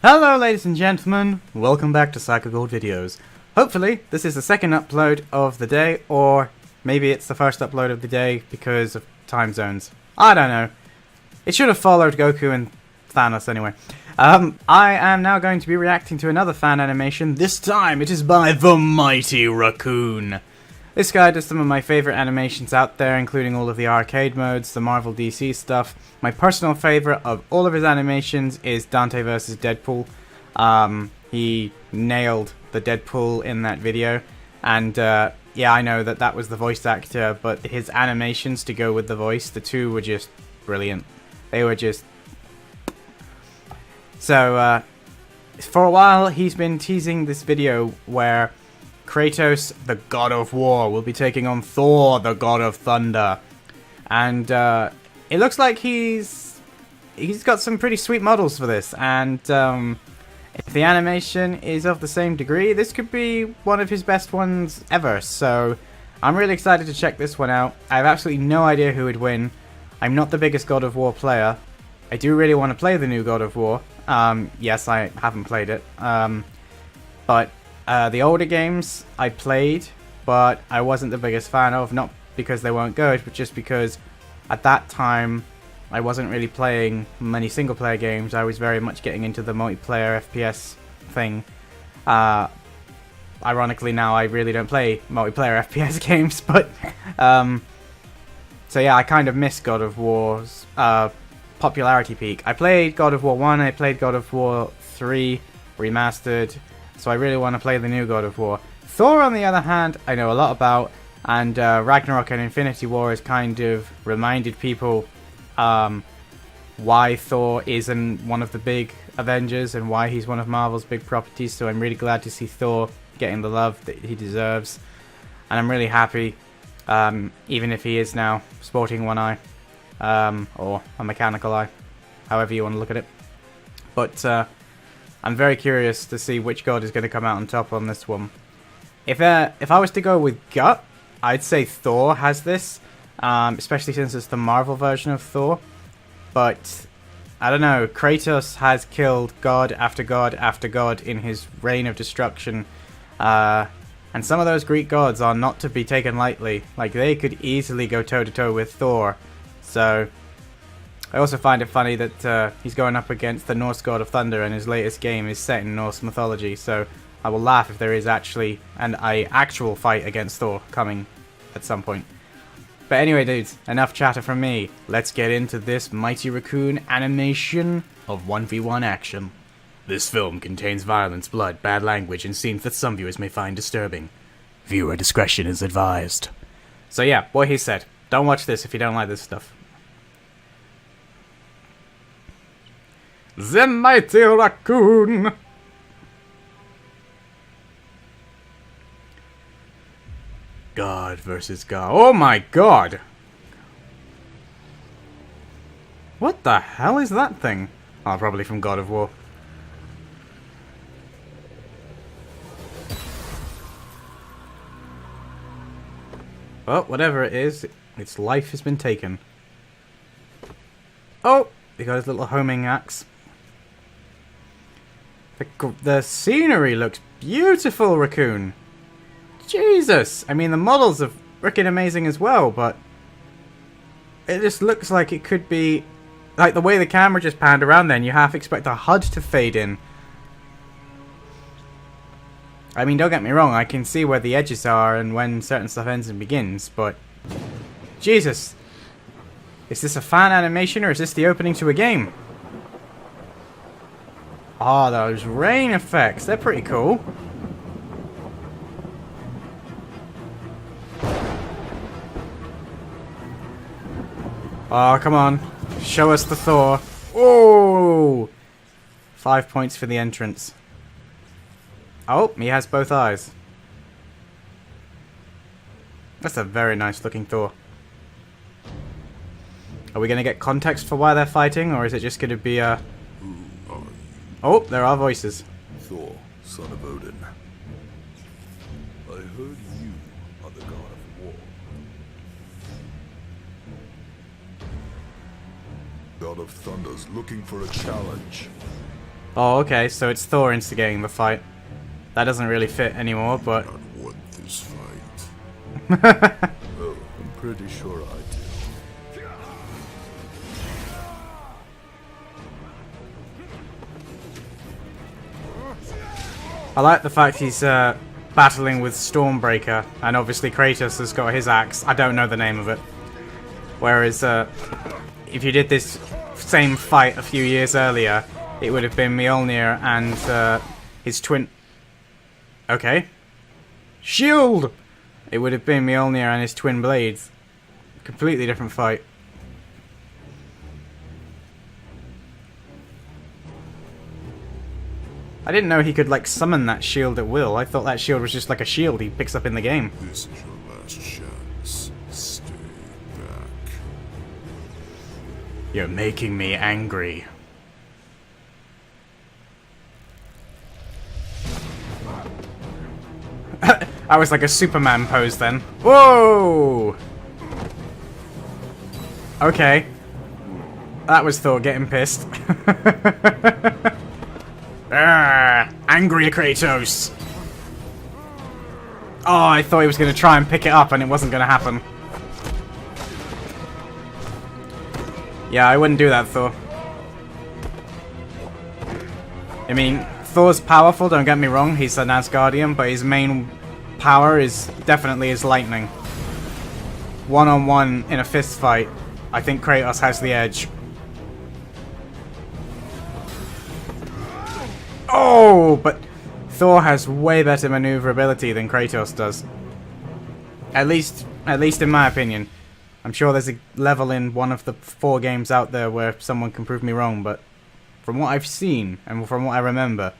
Hello ladies and gentlemen, welcome back to Psycho Gold Videos. Hopefully this is the second upload of the day, or maybe it's the first upload of the day because of time zones. I don't know. It should have followed Goku and Thanos anyway. I am now going to be reacting to another fan animation. This time it is by the MightyRaccoon. This guy does some of my favourite animations out there, including all of the arcade modes, the Marvel DC stuff. My personal favourite of all of his animations is Dante vs. Deadpool. He nailed the Deadpool in that video. And yeah, I know that was the voice actor, but his animations to go with the voice, the two were just brilliant. They were just... So, for a while he's been teasing this video where Kratos, the God of War, will be taking on Thor, the God of Thunder. And it looks like he's got some pretty sweet models for this. And if the animation is of the same degree, this could be one of his best ones ever. So I'm really excited to check this one out. I have absolutely no idea who would win. I'm not the biggest God of War player. I do really want to play the new God of War. Yes, I haven't played it. But the older games I played, but I wasn't the biggest fan of, not because they weren't good, but just because at that time I wasn't really playing many single player games. I was very much getting into the multiplayer FPS thing. Ironically now I really don't play multiplayer FPS games, but so yeah, I kind of missed God of War's popularity peak. I played God of War 1, I played God of War 3 remastered, so I really want to play the new God of War. Thor, on the other hand, I know a lot about, and Ragnarok and Infinity War has kind of reminded people why Thor isn't one of the big Avengers and why he's one of Marvel's big properties, so I'm really glad to see Thor getting the love that he deserves. And I'm really happy, even if he is now sporting one eye, or a mechanical eye, however you want to look at it. But I'm very curious to see which god is going to come out on top on this one. If I was to go with gut, I'd say Thor has this, especially since it's the Marvel version of Thor. But I don't know, Kratos has killed god after god after god in his reign of destruction, and some of those Greek gods are not to be taken lightly. Like, they could easily go toe to toe with Thor. So I also find it funny that he's going up against the Norse God of Thunder, and his latest game is set in Norse mythology, so I will laugh if there is actually an actual fight against Thor coming at some point. But anyway, dudes, enough chatter from me. Let's get into this MightyRaccoon animation of 1v1 action. This film contains violence, blood, bad language, and scenes that some viewers may find disturbing. Viewer discretion is advised. So yeah, what he said. Don't watch this if you don't like this stuff. The MightyRaccoon! God versus God. Oh my god! What the hell is that thing? Oh, probably from God of War. Well, whatever it is, its life has been taken. Oh! He got his little homing axe. The scenery looks beautiful, Raccoon. Jesus! I mean, the models are freaking amazing as well, but it just looks like it could be... Like, the way the camera just panned around then, you half expect a HUD to fade in. I mean, don't get me wrong, I can see where the edges are and when certain stuff ends and begins, but... Jesus! Is this a fan animation, or is this the opening to a game? Oh, those rain effects, they're pretty cool. Oh, come on. Show us the Thor. Oh! 5 points for the entrance. Oh, he has both eyes. That's a very nice looking Thor. Are we going to get context for why they're fighting, or is it just going to be a... Oh, there are voices. Thor, son of Odin. I heard you are the god of war. God of Thunder's looking for a challenge. Oh, okay, so it's Thor instigating the fight. That doesn't really fit anymore, but... I don't want this fight. Oh, I'm pretty sure I do. I like the fact he's battling with Stormbreaker, and obviously Kratos has got his axe. I don't know the name of it. Whereas, if you did this same fight a few years earlier, it would have been Mjolnir and his twin... Okay. Shield! It would have been Mjolnir and his twin blades. Completely different fight. I didn't know he could, like, summon that shield at will. I thought that shield was just like a shield he picks up in the game. This is your last chance. Stay back. You're making me angry. I was like a Superman pose then. Whoa! Okay. That was Thor getting pissed. Angry Kratos! Oh, I thought he was going to try and pick it up and it wasn't going to happen. Yeah, I wouldn't do that, Thor. I mean, Thor's powerful, don't get me wrong, he's an Asgardian, but his main power is definitely his lightning. One-on-one in a fist fight, I think Kratos has the edge. Oh, but Thor has way better maneuverability than Kratos does. At least in my opinion. I'm sure there's a level in one of the 4 games out there where someone can prove me wrong, but from what I've seen and from what I remember,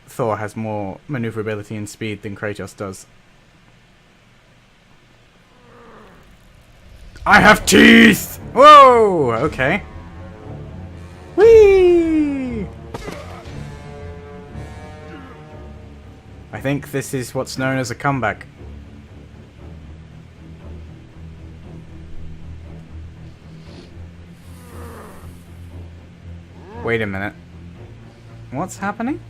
Thor has more maneuverability and speed than Kratos does. I have teeth! Whoa! Okay. Whee! I think this is what's known as a comeback. Wait a minute. What's happening?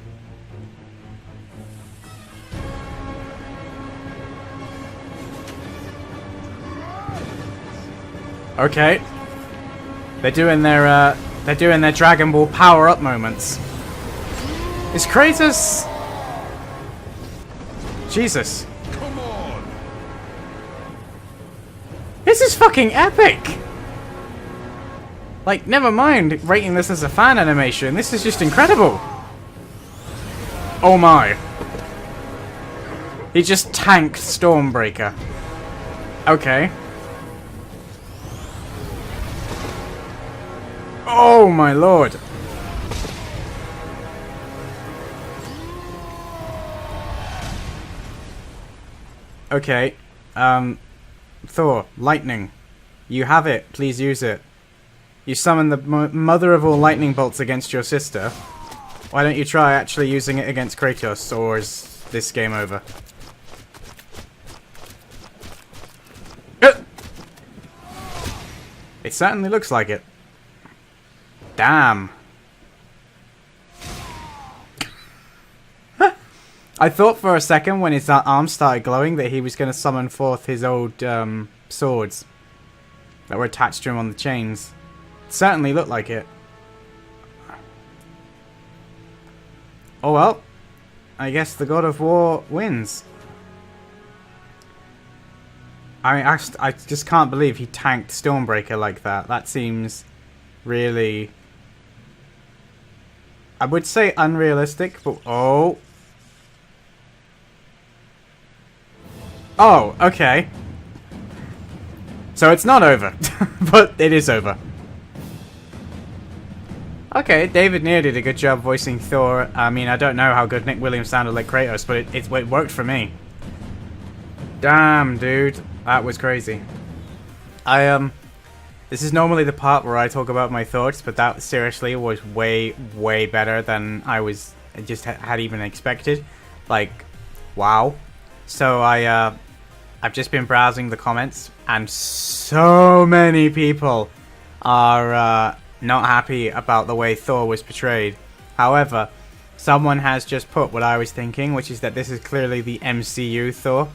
Okay. They're doing their Dragon Ball power-up moments. Is Kratos... Jesus. Come on! This is fucking epic! Like, never mind rating this as a fan animation, this is just incredible! Oh my. He just tanked Stormbreaker. Okay. Oh my lord. Okay. Thor, lightning. You have it. Please use it. You summoned the mother of all lightning bolts against your sister. Why don't you try actually using it against Kratos, or is this game over? It certainly looks like it. Damn. I thought for a second when his arms started glowing that he was going to summon forth his old swords that were attached to him on the chains. It certainly looked like it. Oh well. I guess the God of War wins. I mean, I just can't believe he tanked Stormbreaker like that. That seems really... I would say unrealistic, but... Oh. Oh, okay. So it's not over. But it is over. Okay, David Neer did a good job voicing Thor. I mean, I don't know how good Nick Williams sounded like Kratos, but it worked for me. Damn, dude. That was crazy. This is normally the part where I talk about my thoughts, but that seriously was way, way better than I just had even expected. Like, wow. So I've just been browsing the comments, and so many people are not happy about the way Thor was portrayed. However, someone has just put what I was thinking, which is that this is clearly the MCU Thor.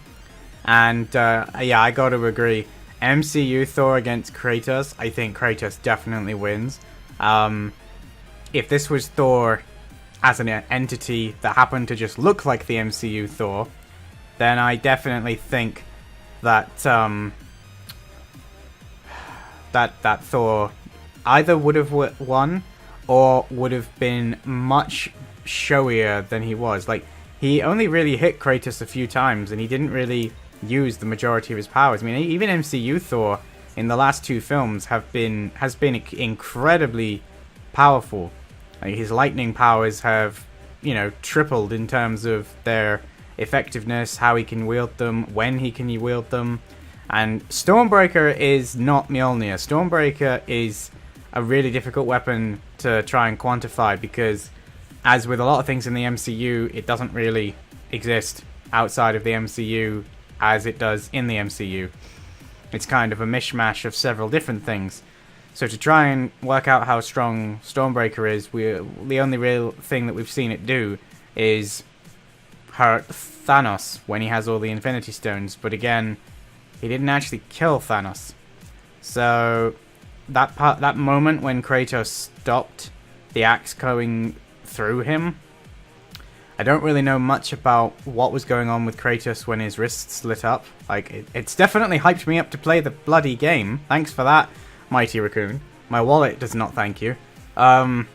And yeah, I gotta agree. MCU Thor against Kratos, I think Kratos definitely wins. If this was Thor as an entity that happened to just look like the MCU Thor, then I definitely think that that Thor either would have won or would have been much showier than he was. Like, he only really hit Kratos a few times, and he didn't really use the majority of his powers. I mean, even MCU Thor in the last two films has been incredibly powerful. Like, his lightning powers have, you know, tripled in terms of their effectiveness, how he can wield them, when he can wield them. And Stormbreaker is not Mjolnir. Stormbreaker is a really difficult weapon to try and quantify because, as with a lot of things in the MCU, it doesn't really exist outside of the MCU as it does in the MCU. It's kind of a mishmash of several different things. So to try and work out how strong Stormbreaker is, the only real thing that we've seen it do is hurt Thanos when he has all the Infinity Stones. But again, he didn't actually kill Thanos. So that moment when Kratos stopped the axe going through him, I don't really know much about what was going on with Kratos when his wrists lit up. Like, it's definitely hyped me up to play the bloody game. Thanks for that, MightyRaccoon. My wallet does not thank you. But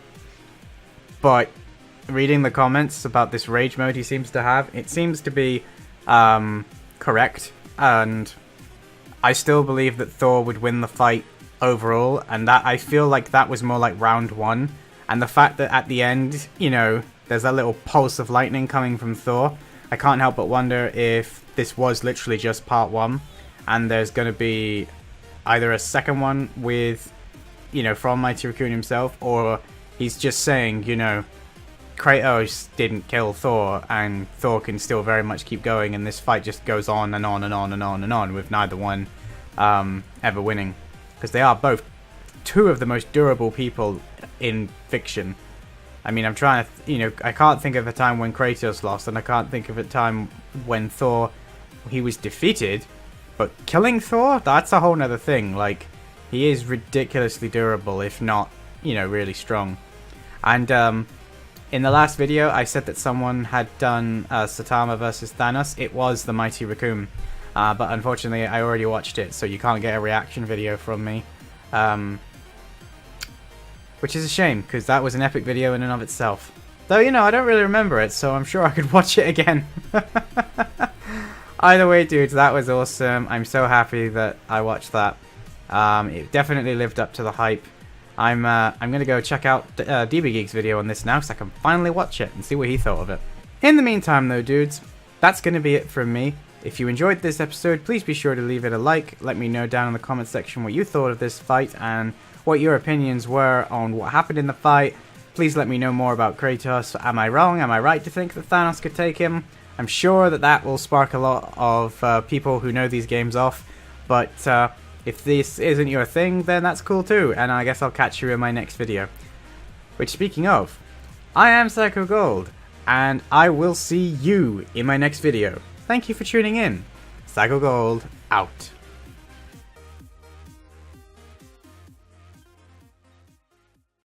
reading the comments about this rage mode he seems to have, it seems to be correct. And I still believe that Thor would win the fight overall. And that I feel like that was more like round one. And the fact that at the end, you know, there's that little pulse of lightning coming from Thor, I can't help but wonder if this was literally just part one, and there's going to be either a second one with, you know, from MightyRaccoon himself, or he's just saying, you know, Kratos didn't kill Thor, and Thor can still very much keep going, and this fight just goes on and on and on and on and on, with neither one ever winning. Because they are both two of the most durable people in fiction. I mean, I'm trying to, you know, I can't think of a time when Kratos lost, and I can't think of a time when Thor, he was defeated, but killing Thor, that's a whole nother thing. Like, he is ridiculously durable, if not, you know, really strong. And in the last video, I said that someone had done Saitama versus Thanos. It was the MightyRaccoon, but unfortunately, I already watched it, so you can't get a reaction video from me. Which is a shame, because that was an epic video in and of itself. Though, you know, I don't really remember it, so I'm sure I could watch it again. Either way, dudes, that was awesome. I'm so happy that I watched that. It definitely lived up to the hype. I'm going to go check out DeeBeeGeek's video on this now, so I can finally watch it and see what he thought of it. In the meantime, though, dudes, that's going to be it from me. If you enjoyed this episode, please be sure to leave it a like. Let me know down in the comment section what you thought of this fight and what your opinions were on what happened in the fight. Please let me know more about Kratos. Am I wrong? Am I right to think that Thanos could take him? I'm sure that will spark a lot of people who know these games off. But if this isn't your thing, then that's cool too. And I guess I'll catch you in my next video. Which, speaking of, I am Psycho Gold, and I will see you in my next video. Thank you for tuning in. Psycho Gold, out.